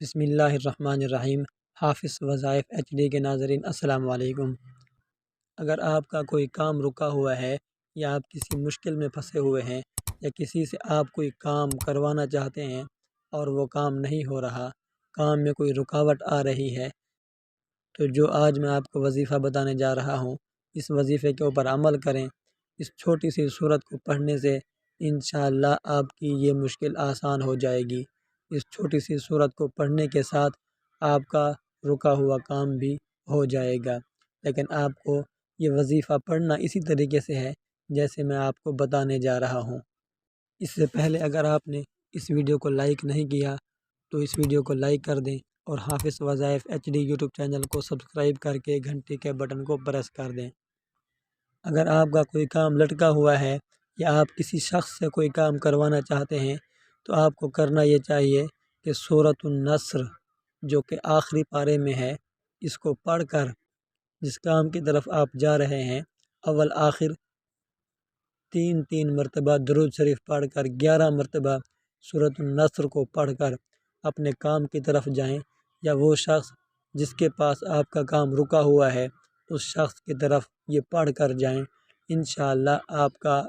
بسم اللہ الرحمن الرحیم۔ حافظ وظائف ایچ ڈی کے ناظرین السلام علیکم۔ اگر آپ کا کوئی کام رکا ہوا ہے یا آپ کسی مشکل میں پھنسے ہوئے ہیں یا کسی سے آپ کوئی کام کروانا چاہتے ہیں اور وہ کام نہیں ہو رہا، کام میں کوئی رکاوٹ آ رہی ہے، تو جو آج میں آپ کو وظیفہ بتانے جا رہا ہوں، اس وظیفے کے اوپر عمل کریں۔ اس چھوٹی سی صورت کو پڑھنے سے انشاءاللہ آپ کی یہ مشکل آسان ہو جائے گی۔ اس چھوٹی سی صورت کو پڑھنے کے ساتھ آپ کا رکا ہوا کام بھی ہو جائے گا، لیکن آپ کو یہ وظیفہ پڑھنا اسی طریقے سے ہے جیسے میں آپ کو بتانے جا رہا ہوں۔ اس سے پہلے اگر آپ نے اس ویڈیو کو لائک نہیں کیا تو اس ویڈیو کو لائک کر دیں اور حافظ وظائف ایچ ڈی یوٹیوب چینل کو سبسکرائب کر کے گھنٹی کے بٹن کو پریس کر دیں۔ اگر آپ کا کوئی کام لٹکا ہوا ہے یا آپ کسی شخص سے کوئی کام کروانا چاہتے ہیں تو آپ کو کرنا یہ چاہیے کہ سورۃ النصر جو کہ آخری پارے میں ہے، اس کو پڑھ کر جس کام کی طرف آپ جا رہے ہیں اول آخر 3 مرتبہ درود شریف پڑھ کر 11 مرتبہ سورۃ النصر کو پڑھ کر اپنے کام کی طرف جائیں، یا وہ شخص جس کے پاس آپ کا کام رکا ہوا ہے اس شخص کی طرف یہ پڑھ کر جائیں۔ انشاءاللہ آپ کا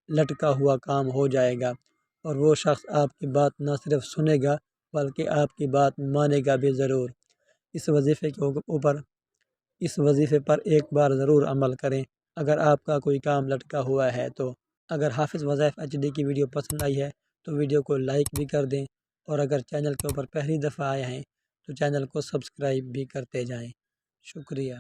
لٹکا ہوا کام ہو جائے گا اور وہ شخص آپ کی بات نہ صرف سنے گا بلکہ آپ کی بات مانے گا بھی ضرور۔ اس وظیفے پر ایک بار ضرور عمل کریں اگر آپ کا کوئی کام لٹکا ہوا ہے تو۔ اگر حافظ وظائف ایچ ڈی کی ویڈیو پسند آئی ہے تو ویڈیو کو لائک بھی کر دیں، اور اگر چینل کے اوپر پہلی دفعہ آئے ہیں تو چینل کو سبسکرائب بھی کرتے جائیں۔ شکریہ۔